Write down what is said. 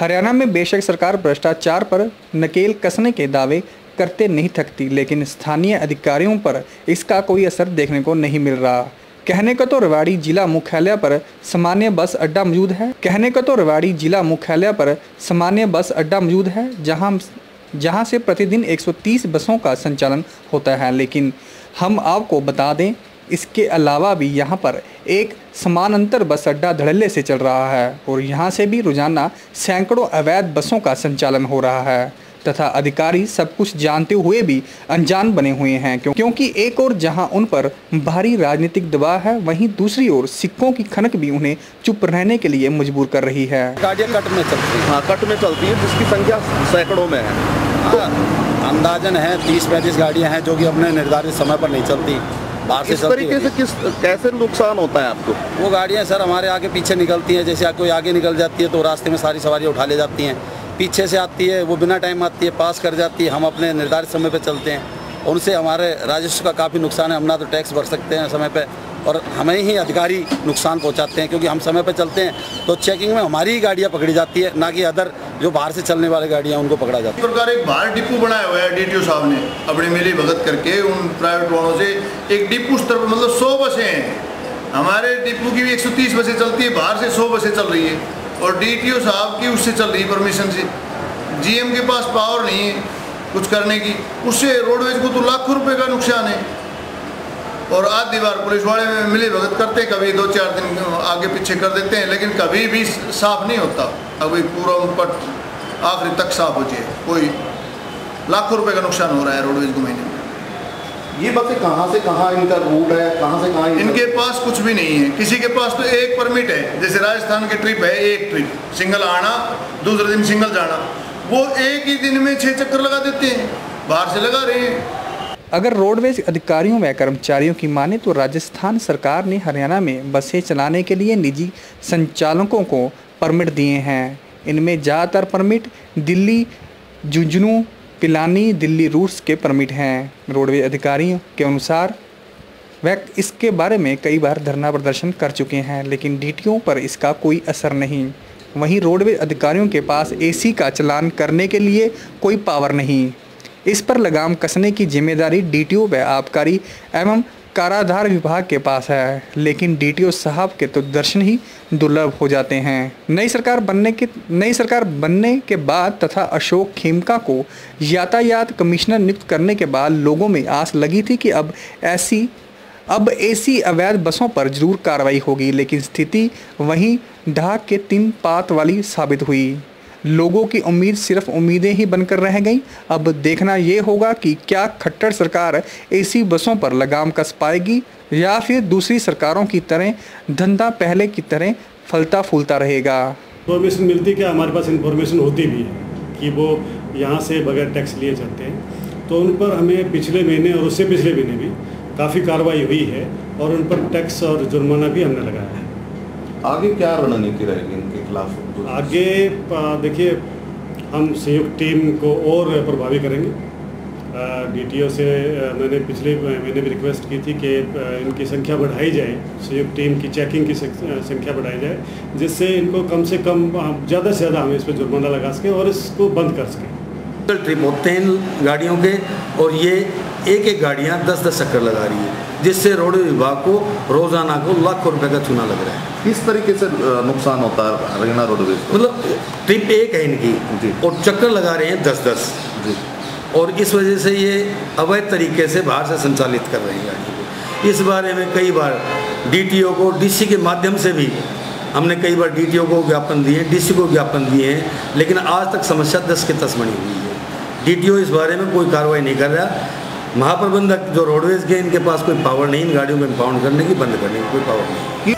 हरियाणा में बेशक सरकार भ्रष्टाचार पर नकेल कसने के दावे करते नहीं थकती, लेकिन स्थानीय अधिकारियों पर इसका कोई असर देखने को नहीं मिल रहा। कहने को तो रेवाड़ी जिला मुख्यालय पर सामान्य बस अड्डा मौजूद है जहां से प्रतिदिन 130 बसों का संचालन होता है। लेकिन हम आपको बता दें, इसके अलावा भी यहां पर एक समानांतर बस अड्डा धड़ल्ले से चल रहा है और यहां से भी रोजाना सैकड़ों अवैध बसों का संचालन हो रहा है तथा अधिकारी सब कुछ जानते हुए भी अनजान बने हुए हैं, क्योंकि एक और जहां उन पर भारी राजनीतिक दबाव है, वहीं दूसरी ओर सिक्कों की खनक भी उन्हें चुप रहने के लिए मजबूर कर रही है। गाड़ियाँ कट में चलती हैं। हाँ, कट में चलती है, जिसकी संख्या सैकड़ों में है। अंदाजन है 30-35 गाड़ियाँ हैं जो कि अपने निर्धारित समय पर नहीं चलती। इस तरीके से कैसे नुकसान होता है आपको? वो गाड़ियाँ सर हमारे आगे पीछे निकलती हैं। जैसे कोई आगे निकल जाती है तो रास्ते में सारी सवारियाँ उठा ले जाती हैं। पीछे से आती है, वो बिना टाइम आती है, पास कर जाती है। हम अपने निर्धारित समय पे चलते हैं, उनसे हमारे राजस्व का काफ़ी नुकसान है। हम ना तो टैक्स भर सकते हैं समय पे और हमें ही अधिकारी नुकसान पहुंचाते हैं, क्योंकि हम समय पे चलते हैं तो चेकिंग में हमारी ही गाड़ियाँ पकड़ी जाती है, ना कि अदर जो बाहर से चलने वाली गाड़ियाँ उनको पकड़ा जाता है। इस प्रकार एक बाहर डिपो बनाया हुआ है डीटीओ साहब ने अपनी मिली भगत करके उन प्राइवेट वालों से। एक डिपो स्तर पर मतलब 100 बसें हैं। हमारे डिपो की भी 130 बसें चलती है, बाहर से 100 बसें चल रही है और डीटीओ साहब की उससे चल रही है परमिशन से। जीएम के पास पावर नहीं है कुछ करने की, उससे रोडवेज को तो लाखों रुपए का नुकसान है। और आधी बार पुलिस वाले में मिली भगत करते, कभी 2-4 दिन आगे पीछे कर देते हैं, लेकिन कभी भी साफ नहीं होता। अभी पूरा उनपट आखिरी तक साफ हो जाए, कोई लाखों रुपए का नुकसान हो रहा है रोडवेज को महीने में। ये बसें कहाँ से कहाँ इनका रूट है, कहाँ से कहाँ? इनके पास कुछ भी नहीं है। किसी के पास तो एक परमिट है, जैसे राजस्थान की ट्रिप है, एक ट्रिप सिंगल आना, दूसरे दिन सिंगल जाना, वो एक ही दिन में 6 चक्कर लगा देते हैं, बाहर से लगा रहे हैं। अगर रोडवेज अधिकारियों व कर्मचारियों की माने तो राजस्थान सरकार ने हरियाणा में बसें चलाने के लिए निजी संचालकों को परमिट दिए हैं। इनमें ज़्यादातर परमिट दिल्ली, झुंझुनू, पिलानी, दिल्ली रूट्स के परमिट हैं। रोडवेज अधिकारियों के अनुसार वह इसके बारे में कई बार धरना प्रदर्शन कर चुके हैं, लेकिन डीटीओ पर इसका कोई असर नहीं। वहीं रोडवेज अधिकारियों के पास एसी का चालान करने के लिए कोई पावर नहीं। इस पर लगाम कसने की जिम्मेदारी डीटीओ व आबकारी एवं काराधार विभाग के पास है, लेकिन डीटीओ साहब के तो दर्शन ही दुर्लभ हो जाते हैं। नई सरकार बनने के बाद तथा अशोक खेमका को यातायात कमिश्नर नियुक्त करने के बाद लोगों में आस लगी थी कि अब एसी अवैध बसों पर जरूर कार्रवाई होगी, लेकिन स्थिति वहीं ढाक के 3 पात वाली साबित हुई। लोगों की उम्मीद सिर्फ उम्मीदें ही बनकर रह गईं। अब देखना ये होगा कि क्या खट्टर सरकार एसी बसों पर लगाम कस पाएगी या फिर दूसरी सरकारों की तरह धंधा पहले की तरह फलता फूलता रहेगा। इन्फॉर्मेशन मिलती क्या, हमारे पास इन्फॉर्मेशन होती भी है कि वो यहाँ से बगैर टैक्स लिए जाते हैं, तो उन पर हमें पिछले महीने और उससे पिछले महीने भी काफ़ी कार्रवाई हुई है और उन पर टैक्स और जुर्माना भी हमने लगाया है। आगे क्या रणनीति रहेगी इनके खिलाफ? आगे देखिए, हम संयुक्त टीम को और प्रभावी करेंगे। डीटीओ से मैंने पिछले महीने भी रिक्वेस्ट की थी कि इनकी संख्या बढ़ाई जाए, संयुक्त टीम की चेकिंग की संख्या बढ़ाई जाए, जिससे इनको कम से कम ज़्यादा से ज़्यादा हम इस पर जुर्माना लगा सकें और इसको बंद कर सकें। ट्रिप होते हैं गाड़ियों के और ये एक गाड़ियाँ 10-10 चक्कर लगा रही है, जिससे रोडवे विभाग को रोजाना को लाखों रुपए का चूना लग रहा है। किस तरीके से नुकसान होता है हरियाणा रोडवेज? मतलब ट्रिप एक है इनकी और चक्कर लगा रहे हैं 10-10 और इस वजह से ये अवैध तरीके से बाहर से संचालित कर रहे हैं गाड़ी को। इस बारे में कई बार डीटीओ को, डीसी के माध्यम से भी हमने कई बार डीटीओ को ज्ञापन दिए, डीसी को ज्ञापन दिए हैं, लेकिन आज तक समस्या 10 के 10 बनी हुई है। डीटीओ इस बारे में कोई कार्रवाई नहीं कर रहा। महाप्रबंधक जो रोडवेज के, इनके पास कोई पावर नहीं इन गाड़ियों को इम्पाउंड करने की, बंद करने की कोई पावर नहीं।